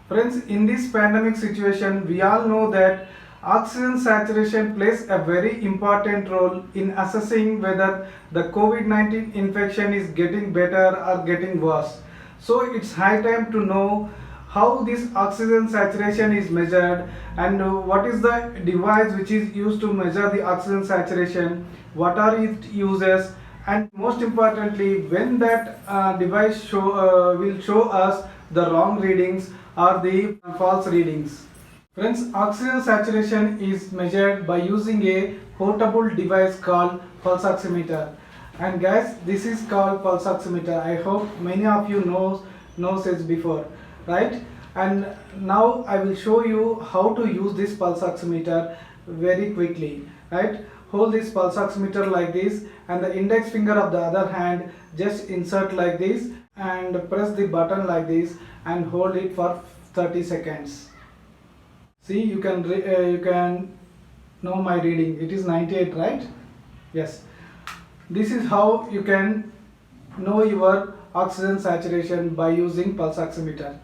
Friends, in this pandemic situation, we all know that oxygen saturation plays a very important role in assessing whether the COVID-19 infection is getting better or getting worse. So it's high time to know how this oxygen saturation is measured and what is the device which is used to measure the oxygen saturation, what are its uses, and most importantly when that device will show us the wrong readings or the false readings. Friends, oxygen saturation is measured by using a portable device called pulse oximeter. And guys, this is called pulse oximeter. I hope many of you knows it before, right? And now I will show you how to use this pulse oximeter very quickly, right? Hold this pulse oximeter like this and the index finger of the other hand just insert like this and press the button like this and hold it for 30 seconds. See, you can know my reading. It is 98, right? Yes. This is how you can know your oxygen saturation by using pulse oximeter.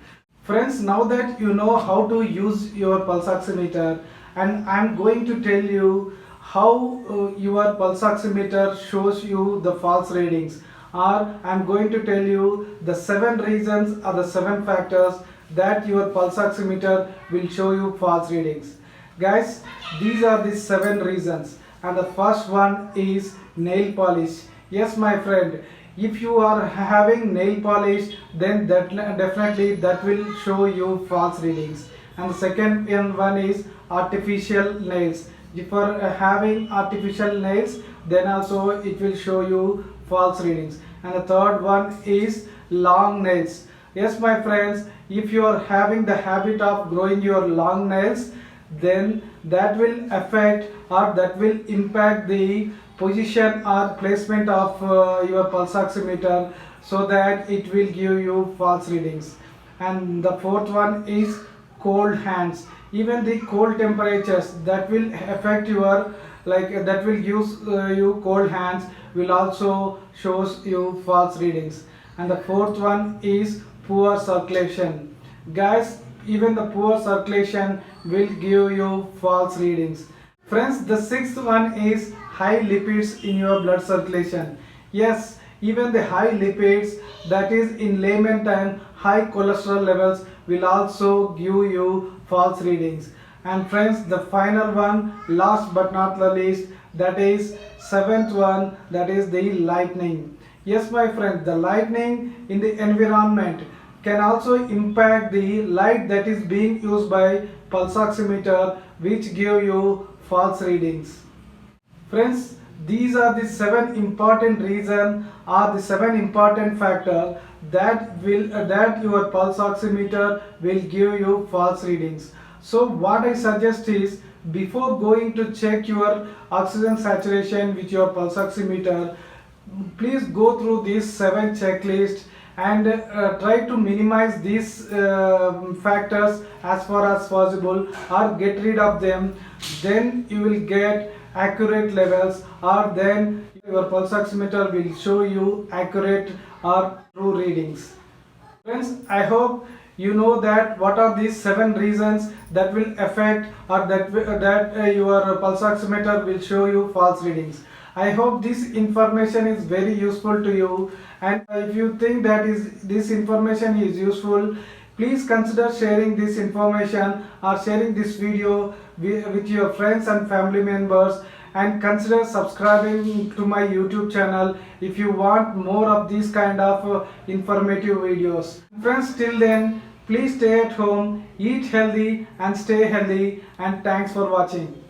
Friends, now that you know how to use your pulse oximeter, and I'm going to tell you how your pulse oximeter shows you the false readings, or I'm going to tell you the 7 reasons or the 7 factors that your pulse oximeter will show you false readings. Guys, these are the 7 reasons, and the first one is nail polish. Yes, my friend, if you are having nail polish, then definitely that will show you false readings. And the second one is artificial nails. If you are having artificial nails, then also it will show you false readings. And the third one is long nails. Yes, my friends, if you are having the habit of growing your long nails, then that will affect or that will impact the position or placement of your pulse oximeter, so that it will give you false readings. And the fourth one is cold hands. Even the cold temperatures that will affect your, like that will give you cold hands, will also shows you false readings. And the fourth one is poor circulation. Guys, even the poor circulation will give you false readings. Friends, the sixth one is high lipids in your blood circulation. Yes, even the high lipids, that is in layman term high cholesterol levels, will also give you false readings. And friends, the final one, last but not the least, that is seventh one, that is the lightning. Yes, my friend, the lightning in the environment can also impact the light that is being used by pulse oximeter, which give you false readings. Friends, these are the 7 important reasons or the 7 important factors that your pulse oximeter will give you false readings. So what I suggest is, before going to check your oxygen saturation with your pulse oximeter, please go through these 7 checklists and try to minimize these factors as far as possible, or get rid of them. Then you will get accurate levels, or then your pulse oximeter will show you accurate or true readings. Friends, I hope you know that what are these 7 reasons that will affect, or that your pulse oximeter will show you false readings. I hope this information is very useful to you, and if you think that this information is useful, please consider sharing this information or sharing this video with your friends and family members, and consider subscribing to my YouTube channel if you want more of these kind of informative videos. Friends, till then, please stay at home, eat healthy and stay healthy, and thanks for watching.